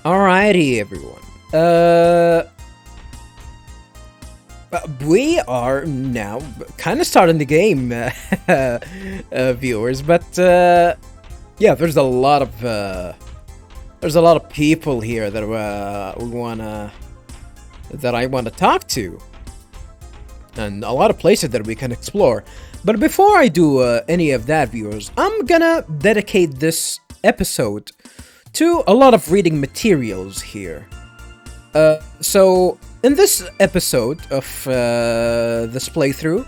Alrighty, everyone. We are now kind of starting the game, viewers. But yeah, there's a lot of people here that I wanna talk to, and a lot of places that we can explore. But before I do any of that, viewers, I'm gonna dedicate this episode to a lot of reading materials here. So in this episode of this playthrough,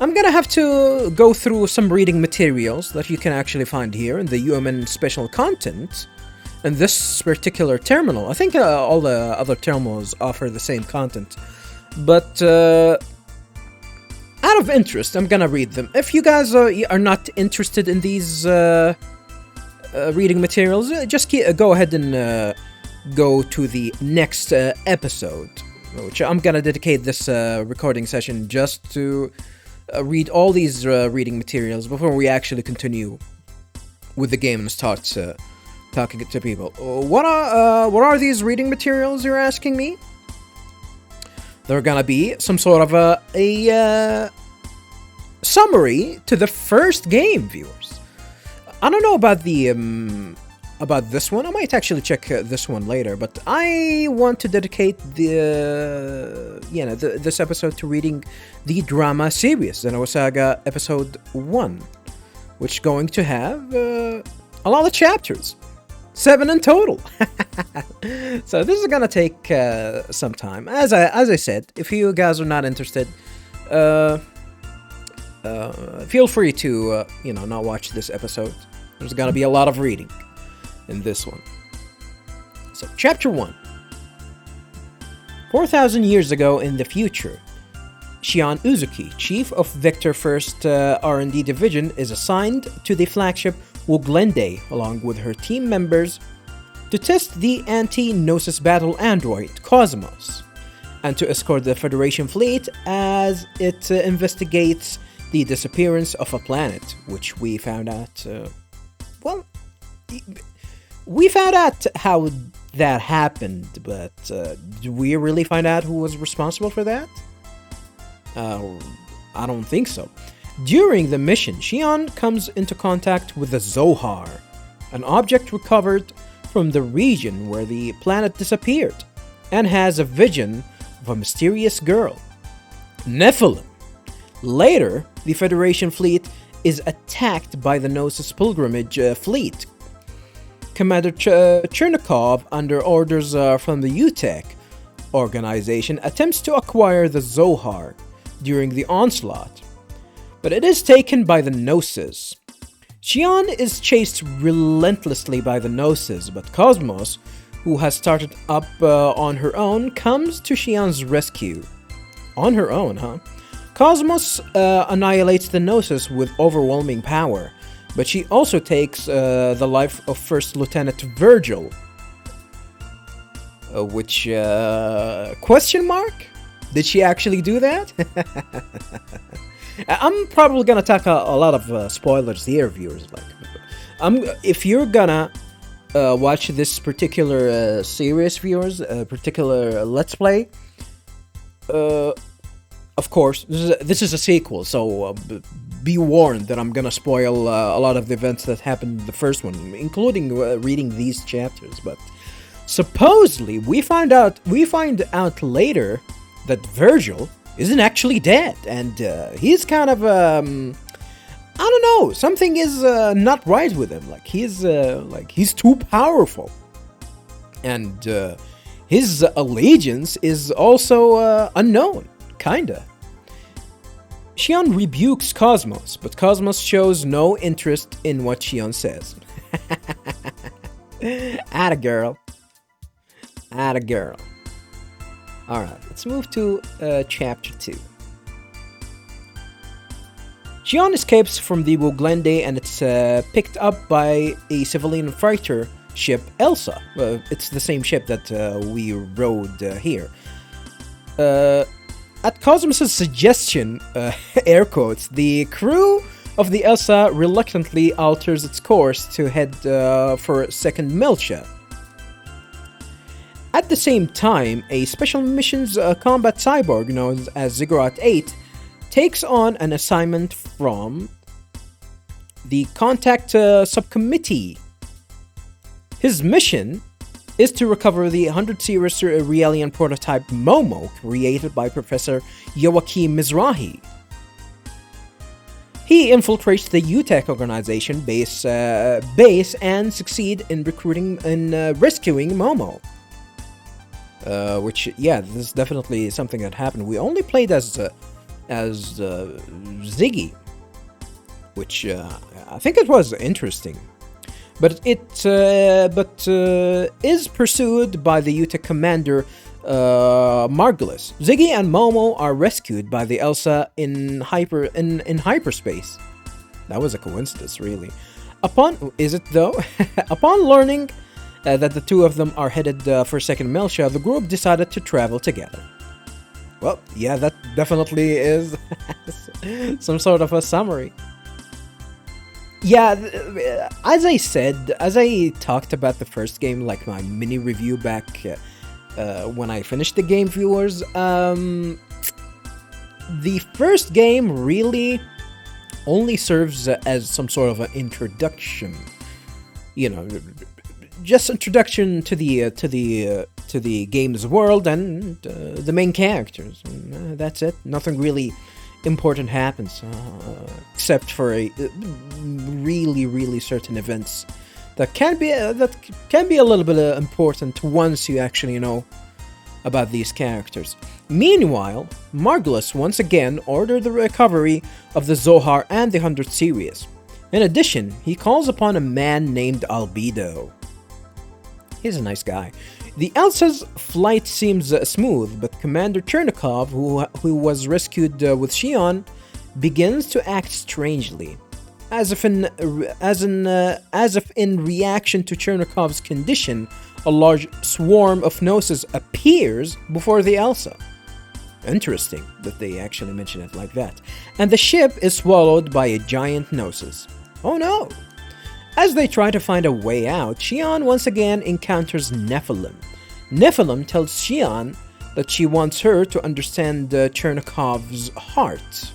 I'm gonna have to go through some reading materials that you can actually find here in the UMN special content in this particular terminal. I think all the other terminals offer the same content, but out of interest, I'm gonna read them. If you guys are not interested in these reading materials, just go ahead and go to the next episode, which I'm gonna dedicate this recording session just to read all these reading materials before we actually continue with the game and start talking to people. What are these reading materials, you're asking me? They're gonna be some sort of a summary to the first game, viewers. I don't know about the about this one. I might actually check this one later, but I want to dedicate this episode to reading the drama series, Xenosaga Episode I, which is going to have a lot of chapters. 7 in total. So this is gonna take some time. As I said, if you guys are not interested, feel free to not watch this episode. There's gonna be a lot of reading in this one. So, Chapter 1. 4,000 years ago in the future, Shion Uzuki, chief of Vector 1st R&D Division, is assigned to the flagship Woglende along with her team members to test the anti-Gnosis battle android Cosmos and to escort the Federation fleet as it investigates the disappearance of a planet, which we found out, we found out how that happened, but did we really find out who was responsible for that? I don't think so. During the mission, Shion comes into contact with the Zohar, an object recovered from the region where the planet disappeared, and has a vision of a mysterious girl, Nephilim. Later, the Federation fleet is attacked by the Gnosis pilgrimage fleet. Commander Chernikov, under orders from the U-TIC Organization, attempts to acquire the Zohar during the onslaught, but it is taken by the Gnosis. Shion is chased relentlessly by the Gnosis, but Cosmos, who has started up on her own, comes to Shion's rescue. On her own, huh? Cosmos annihilates the Gnosis with overwhelming power, but she also takes the life of First Lieutenant Virgil. Which, question mark? Did she actually do that? I'm probably gonna talk a lot of spoilers here, viewers. If you're gonna watch this particular series, viewers, particular Let's Play, of course, this is a sequel, so be warned that I'm gonna spoil a lot of the events that happened in the first one, including reading these chapters. But supposedly, we find out later that Virgil isn't actually dead, and he's kind of I don't know, something is not right with him. He's too powerful, and his allegiance is also unknown, kinda. Shion rebukes Cosmos, but Cosmos shows no interest in what Shion says. Atta girl. Alright, let's move to Chapter 2. Shion escapes from the Woglende and it's picked up by a civilian fighter ship, Elsa. It's the same ship that we rode here. At Cosmos' suggestion, air quotes, the crew of the Elsa reluctantly alters its course to head for Second Melcha. At the same time, a special missions combat cyborg known as Ziggurat 8 takes on an assignment from the Contact Subcommittee. His mission is to recover the 100 series Realian prototype Momo created by Professor Joachim Mizrahi. He infiltrates the U-TIC Organization base and succeed in rescuing Momo. Which, yeah, this is definitely something that happened. We only played as Ziggy, which I think it was interesting. But it is pursued by the U-TIC commander Margulis. Ziggy and Momo are rescued by the Elsa in hyperspace. That was a coincidence, really. Upon learning that the two of them are headed for Second Miltia, the group decided to travel together. Well, yeah, that definitely is some sort of a summary. Yeah, as I talked about the first game, like my mini review back when I finished the game, viewers, the first game really only serves as some sort of an introduction, just introduction to the game's world and the main characters. And, that's it. Nothing really important happens, except for really certain events that can be a little bit important once you actually know about these characters. Meanwhile, Margulis once again ordered the recovery of the Zohar and the 100 series. In addition, he calls upon a man named Albedo. He's a nice guy. The Elsa's flight seems smooth, but Commander Chernikov, who was rescued with Shion, begins to act strangely, as if in reaction to Chernikov's condition. A large swarm of Gnosis appears before the Elsa. Interesting that they actually mention it like that. And the ship is swallowed by a giant Gnosis. Oh no! As they try to find a way out, Shion once again encounters Nephilim. Nephilim tells Shion that she wants her to understand Chernikov's heart.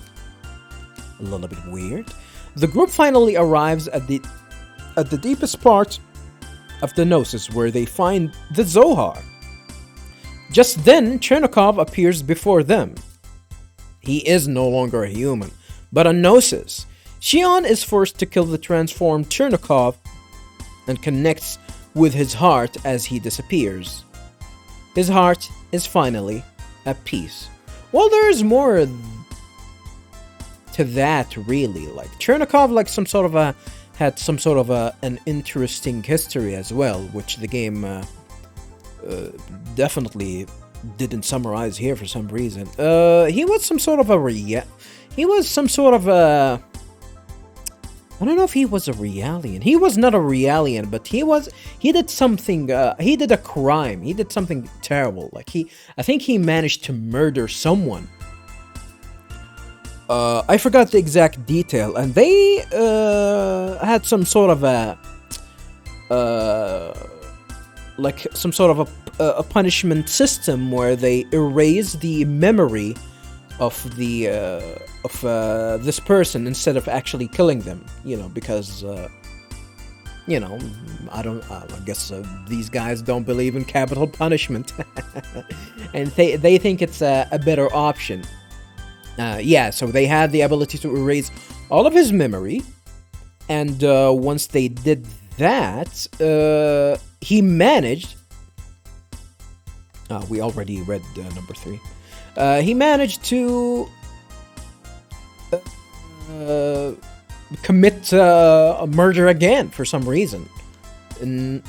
A little bit weird. The group finally arrives at the deepest part of the Gnosis, where they find the Zohar. Just then, Chernikov appears before them. He is no longer a human, but a Gnosis. Shion is forced to kill the transformed Chernikov and connects with his heart as he disappears. His heart is finally at peace. Well, there is more to that, really. Like Chernikov, had some sort of an interesting history as well, which the game definitely didn't summarize here for some reason. He was some sort of a I don't know if he was a Realian. He was not a Realian, but he did something, he did a crime. He did something terrible. I think he managed to murder someone. I forgot the exact detail, and they had some sort of a punishment system where they erase the memory of this person instead of actually killing them, because I guess these guys don't believe in capital punishment, and they think it's a better option. So they had the ability to erase all of his memory, and once they did that, he managed. We already read number 3. He managed to commit a murder again for some reason. And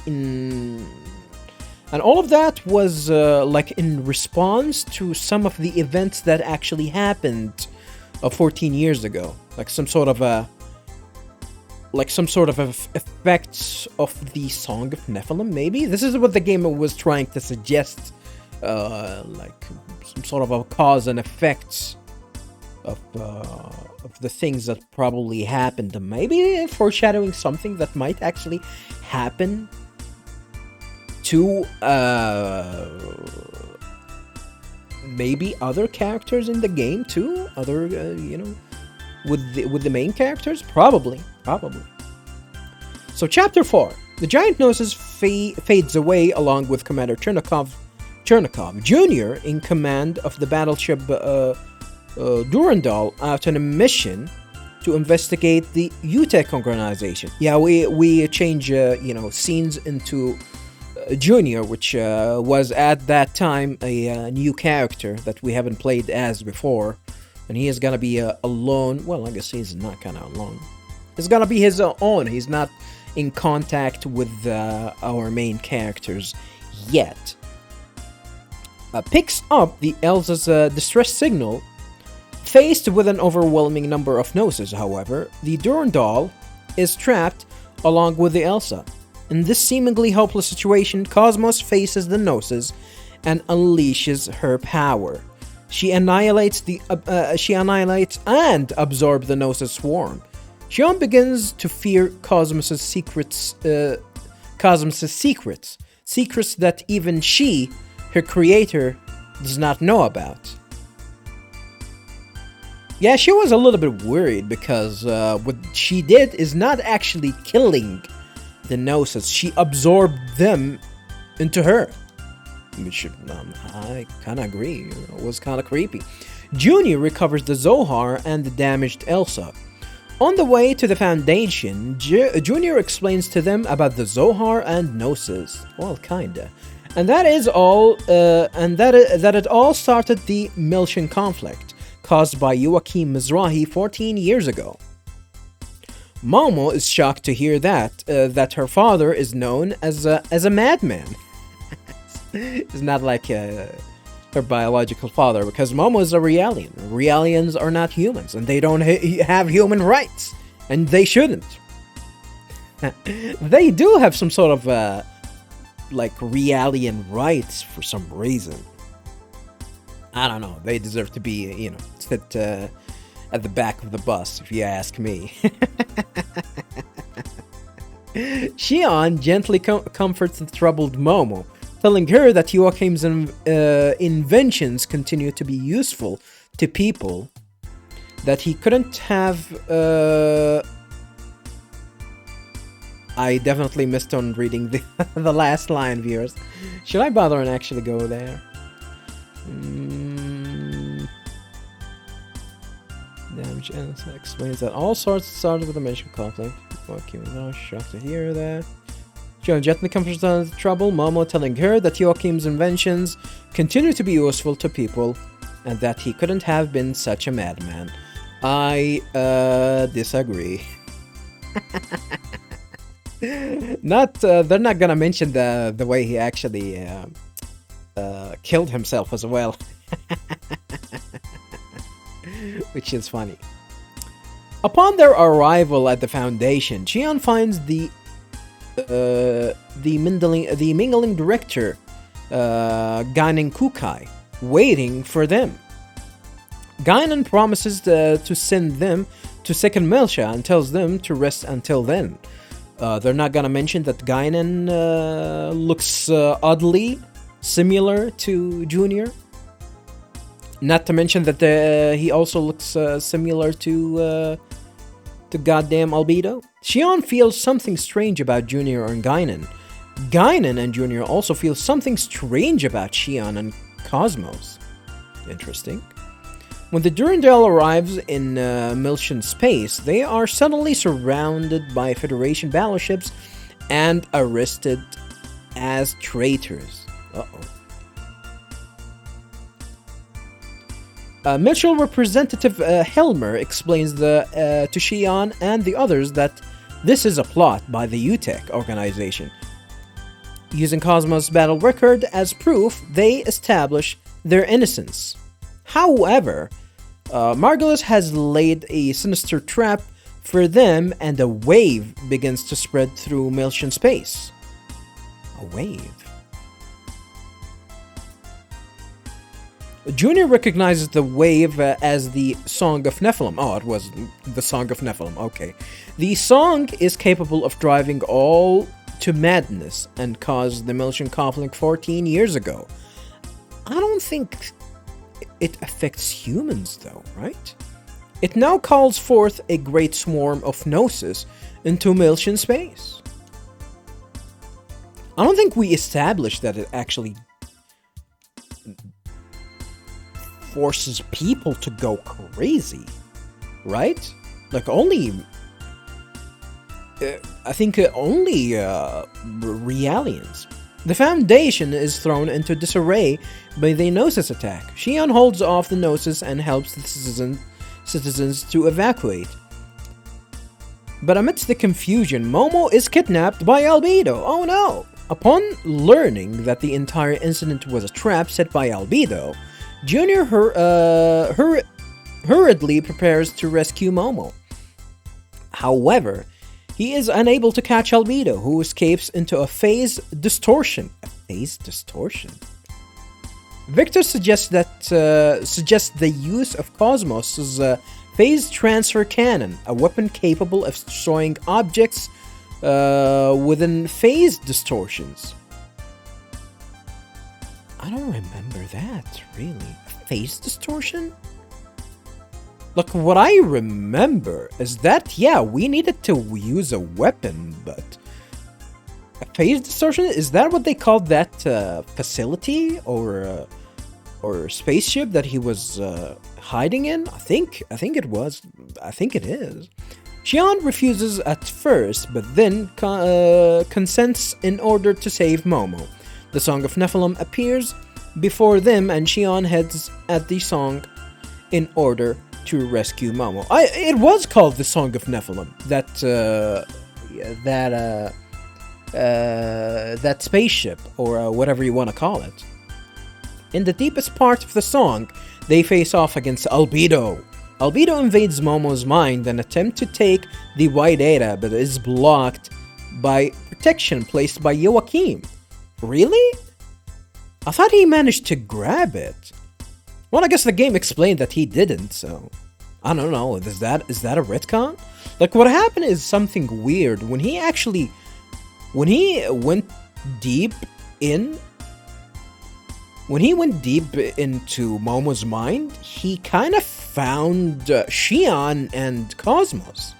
all of that was in response to some of the events that actually happened 14 years ago. Some sort of effects of the Song of Nephilim, maybe? This is what the game was trying to suggest. Some sort of a cause and effects of the things that probably happened. Maybe foreshadowing something that might actually happen to maybe other characters in the game too, other with the main characters, probably. So chapter 4, the giant Gnosis fades away along with Commander Chernikov Jr. in command of the battleship Durandal out on a mission to investigate the U-TIC Organization. Yeah, we change scenes into Junior, which was at that time a new character that we haven't played as before, and he is gonna be alone. Well, I guess he's not kind of alone. He's gonna be his own. He's not in contact with our main characters yet. Picks up the Elsa's distress signal. Faced with an overwhelming number of Gnosis, however, the Durandal is trapped along with the Elsa. In this seemingly hopeless situation, Cosmos faces the Gnosis and unleashes her power. She annihilates and absorbs the Gnosis swarm. Shion begins to fear Cosmos' secrets that even she, her creator, does not know about. Yeah, she was a little bit worried because what she did is not actually killing the Gnosis. She absorbed them into her. Which I kind of agree. It was kind of creepy. Junior recovers the Zohar and the damaged Elsa. On the way to the Foundation, Junior explains to them about the Zohar and Gnosis. Well, kinda. And that is all. That it all started the Miltian conflict, caused by Joachim Mizrahi 14 years ago. Momo is shocked to hear that her father is known as a madman. It's not like her biological father, because Momo is a Realian. Realians are not humans, and they don't have human rights, and they shouldn't. They do have some sort of Realian rights for some reason. I don't know. They deserve to be, sit at the back of the bus, if you ask me. Shion gently comforts the troubled Momo, telling her that Joachim's inventions continue to be useful to people, that he couldn't have... I definitely missed on reading the last line, viewers. Should I bother and actually go there? Damage explains that all sorts started with a mention conflict. Joachim is shocked to hear that. Shion gently comforts the trouble, Momo telling her that Joachim's inventions continue to be useful to people, and that he couldn't have been such a madman. I disagree. They're not gonna mention the way he actually killed himself as well. Which is funny. Upon their arrival at the Foundation, Shion finds the mingling director, Guinan Kukai, waiting for them. Guinan promises to send them to Second Miltia and tells them to rest until then. They're not gonna mention that Guinan looks oddly similar to Junior. Not to mention that he also looks similar to goddamn Albedo. Shion feels something strange about Junior and Guinan. Guinan and Junior also feel something strange about Shion and Cosmos. Interesting. When the Durandal arrives in Miltian space, they are suddenly surrounded by Federation battleships and arrested as traitors. Uh-oh. Miltian representative Helmer explains to Shion and the others that this is a plot by the U-TIC Organization. Using Cosmos' battle record as proof, they establish their innocence. However, Margulis has laid a sinister trap for them, and a wave begins to spread through Miltian space. A wave? Junior recognizes the wave as the Song of Nephilim. Oh, it was the Song of Nephilim, okay. The song is capable of driving all to madness and caused the Militian conflict 14 years ago. I don't think it affects humans though, right? It now calls forth a great swarm of Gnosis into Militian space. I don't think we established that it actually forces people to go crazy, right? Like only... I think only Realians. The Foundation is thrown into disarray by the Gnosis attack. Shion holds off the Gnosis and helps the citizens to evacuate. But amidst the confusion, Momo is kidnapped by Albedo. Oh no! Upon learning that the entire incident was a trap set by Albedo, Junior hurriedly prepares to rescue Momo. However, he is unable to catch Albedo, who escapes into a phase distortion. A phase distortion? Victor suggests the use of Cosmos' phase transfer cannon, a weapon capable of destroying objects within phase distortions. I don't remember that, really. A phase distortion? Look, what I remember is that, yeah, we needed to use a weapon, but... A phase distortion? Is that what they called that facility or spaceship that he was hiding in? I think it was. I think it is. Shion refuses at first, but then consents in order to save Momo. The Song of Nephilim appears before them, and Shion heads at the song in order to rescue Momo. It was called the Song of Nephilim. That spaceship, or whatever you want to call it. In the deepest part of the song, they face off against Albedo. Albedo invades Momo's mind and attempts to take the Y data, but is blocked by protection placed by Joachim. Really? I thought he managed to grab it. Well, I guess the game explained that he didn't, so... I don't know, is that a retcon? Like, what happened is something weird. When he went deep into Momo's mind, he kind of found Shion and Cosmos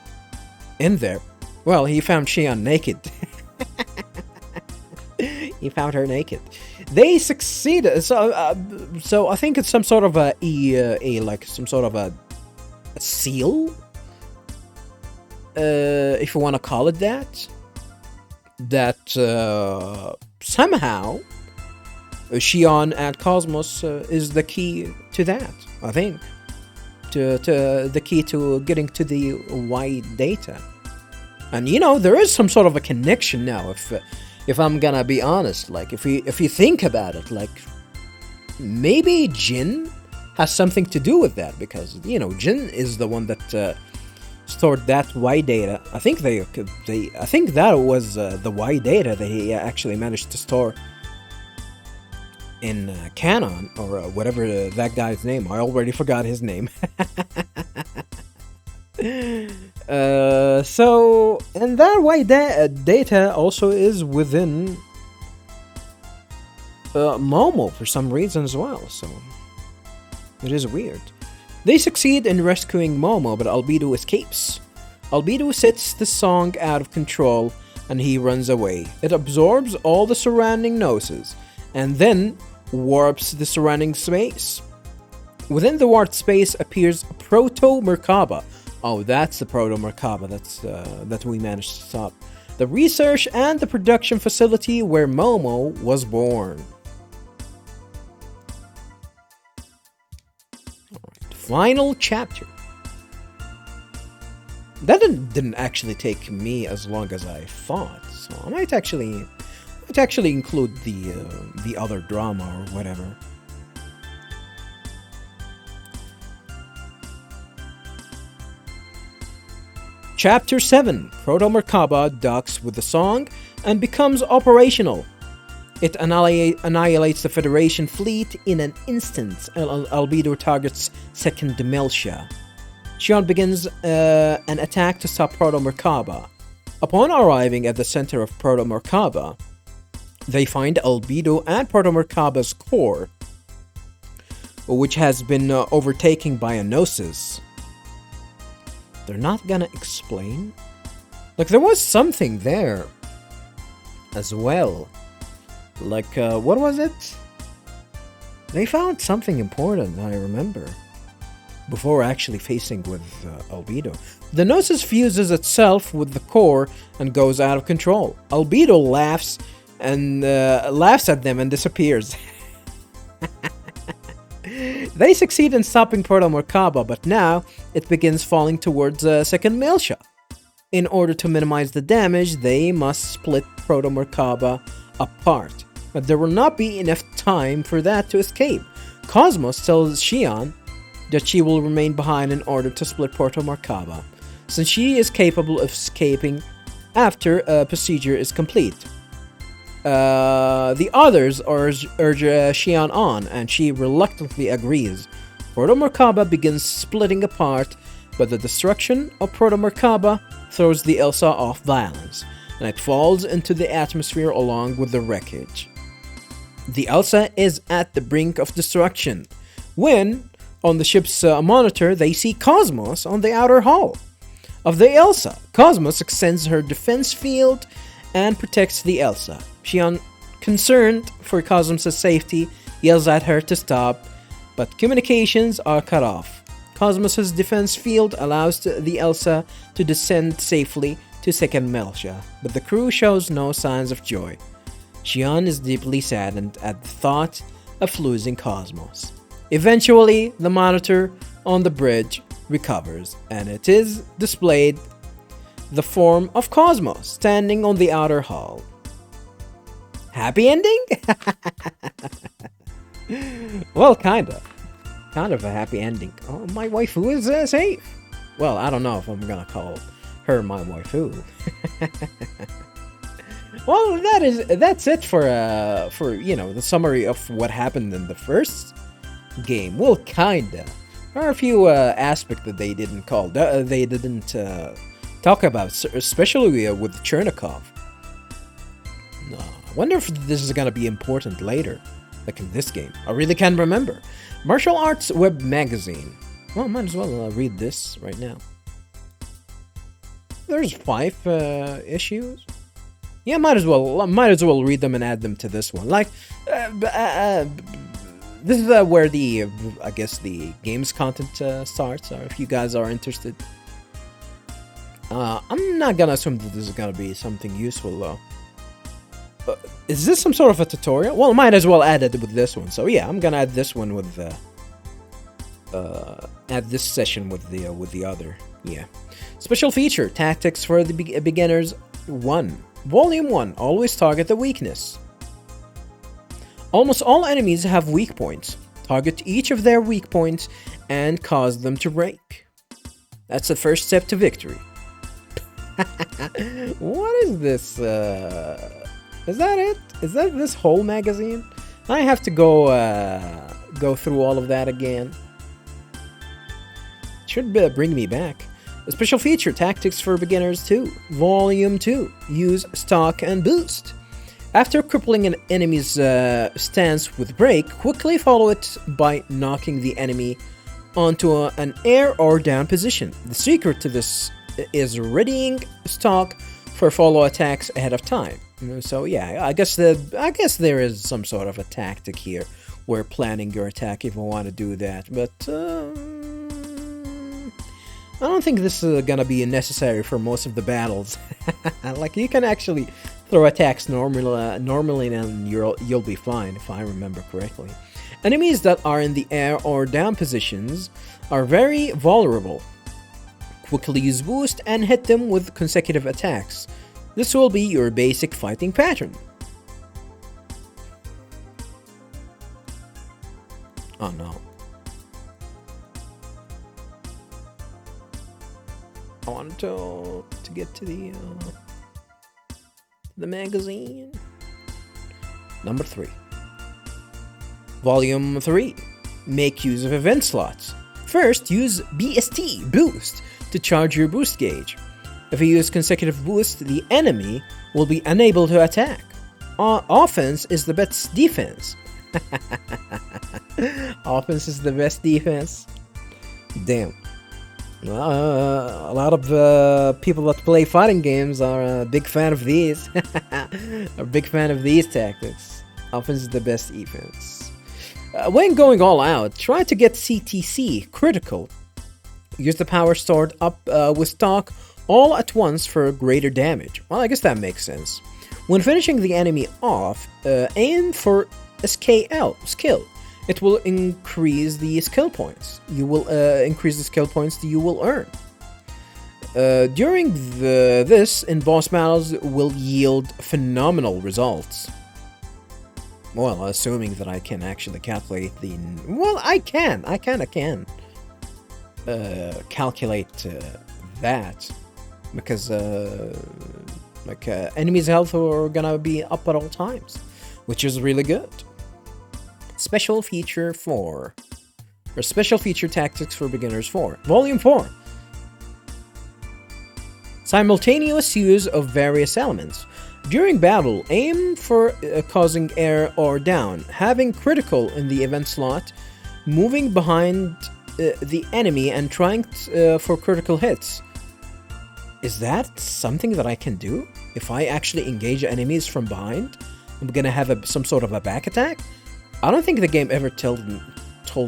in there. Well, he found Shion naked. He found her naked. They succeeded. So I think it's some sort of a seal, if you want to call it that. That somehow Shion and Cosmos is the key to that. I think to the key to getting to the Y data. And you know, there is some sort of a connection now. If I'm gonna be honest, like if you think about it, like maybe Jin has something to do with that, because you know Jin is the one that stored that Y data. I think I think that was the Y data that he actually managed to store in Canon, or whatever that guy's name. I already forgot his name. So, and that Y data also is within Momo for some reason as well, so it is weird. They succeed in rescuing Momo, but Albedo escapes. Albedo sets the song out of control and he runs away. It absorbs all the surrounding Gnosis and then warps the surrounding space. Within the warped space appears Proto-Merkaba. Oh, that's the Proto-Merkaba that we managed to stop. The research and the production facility where Momo was born. Alright, final chapter. That didn't actually take me as long as I thought, so I might actually include the other drama or whatever. Chapter 7. Proto-Merkaba docks with the song and becomes operational. It annihilates the Federation fleet in an instant. Albedo targets second Demeltia. Shion begins an attack to stop Proto-Merkaba. Upon arriving at the center of Proto Merkaba, they find Albedo and Proto Merkaba's core, which has been overtaken by a Gnosis. They're not gonna explain? Like, there was something there as well. Like, what was it? They found something important, I remember, before actually facing with Albedo. The Gnosis fuses itself with the core and goes out of control. Albedo laughs at them and disappears. They succeed in stopping Proto Merkaba, but now it begins falling towards second Miltia. In order to minimize the damage, they must split Proto Merkaba apart. But there will not be enough time for that to escape. Cosmos tells Shion that she will remain behind in order to split Proto Merkaba, since she is capable of escaping after a procedure is complete. The others urge Shion on, and she reluctantly agrees. Proto Merkaba begins splitting apart, but the destruction of Proto Merkaba throws the Elsa off balance, and it falls into the atmosphere along with the wreckage. The Elsa is at the brink of destruction when, on the ship's monitor, they see Cosmos on the outer hull of the Elsa. Cosmos extends her defense field and protects the Elsa. Shion, concerned for Cosmos' safety, yells at her to stop, but communications are cut off. Cosmos' defense field allows the Elsa to descend safely to second Miltia, but the crew shows no signs of joy. Shion is deeply saddened at the thought of losing Cosmos. Eventually, the monitor on the bridge recovers, and it is displayed the form of Cosmos standing on the outer hull. Happy ending? Well, kind of a happy ending. Oh, my waifu is safe. Well, I don't know if I'm gonna call her my waifu. Well, that's it for the summary of what happened in the first game. Well, kinda. There are a few aspects that they didn't talk about, especially with Chernikov. I wonder if this is gonna be important later, like in this game. I really can't remember. Martial Arts Web Magazine. Well, might as well read this right now. There's 5 issues. Yeah, might as well read them and add them to this one. Like, this is where the games content starts. Or if you guys are interested, I'm not gonna assume that this is gonna be something useful though. Is this some sort of a tutorial? Well, might as well add it with this one. So yeah, I'm gonna add this one with add this session with the other. Yeah. Special feature: Tactics for the Beginners 1. Volume 1. Always target the weakness. Almost all enemies have weak points. Target each of their weak points and cause them to break. That's the first step to victory. What is this? Is that it? Is that this whole magazine? I have to go through all of that again. Should bring me back. A special feature: Tactics for Beginners 2, Volume 2. Use Stock and Boost. After crippling an enemy's stance with Break, quickly follow it by knocking the enemy onto an air or down position. The secret to this is readying Stock for follow attacks ahead of time. So yeah, I guess there is some sort of a tactic here where planning your attack if you want to do that, but I don't think this is gonna be necessary for most of the battles. Like, you can actually throw attacks normally and you'll be fine, if I remember correctly. Enemies that are in the air or down positions are very vulnerable. Quickly use Boost and hit them with consecutive attacks. This will be your basic fighting pattern. Oh no. I wanted to get to the magazine. Number 3. Volume 3. Make use of event slots. First, use BST, Boost, to charge your boost gauge. If you use consecutive boosts, the enemy will be unable to attack. Offense is the best defense. Offense is the best defense. Damn. A lot of people that play fighting games are a big fan of these. A big fan of these tactics. Offense is the best defense. When going all out, try to get CTC, critical. Use the power stored up with stock all at once for greater damage. Well, I guess that makes sense. When finishing the enemy off, aim for a skill. It will increase the skill points. You will increase the skill points that you will earn. During this in boss battles will yield phenomenal results. Well, assuming that I can actually calculate the... Well, I can calculate that. Because, enemies' health are gonna be up at all times. Which is really good. Special Feature 4. Or Special Feature Tactics for Beginners 4. Volume 4. Simultaneous use of various elements. During battle, aim for causing air or down, having critical in the event slot, moving behind the enemy and trying for critical hits. Is that something that I can do? If I actually engage enemies from behind, I'm gonna have some sort of a back attack? I don't think the game ever told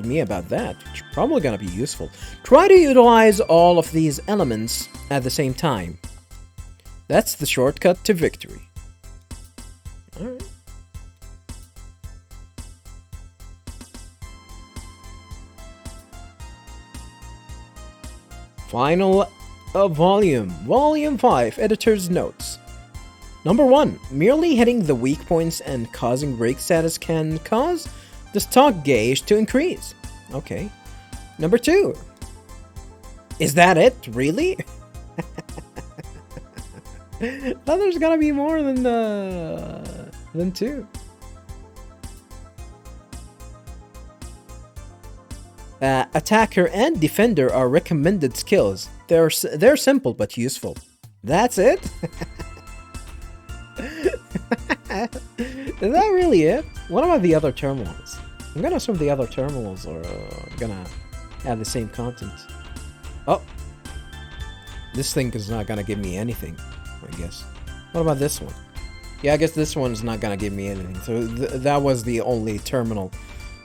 me about that. It's probably gonna be useful. Try to utilize all of these elements at the same time. That's the shortcut to victory. Alright. Final volume. Volume 5. Editor's notes. Number 1. Merely hitting the weak points and causing break status can cause the stock gauge to increase. Okay. Number 2. Is that it? Really? Well, there's gotta be more than 2. Attacker and defender are recommended skills. They're simple but useful. That's it? Is that really it? What about the other terminals? I'm gonna assume the other terminals are gonna have the same content. Oh! This thing is not gonna give me anything, I guess. What about this one? Yeah, I guess this one's not gonna give me anything. So that was the only terminal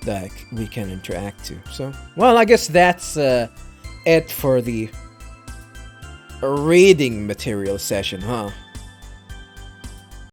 that we can interact to. So, well, I guess that's it for the reading material session, huh?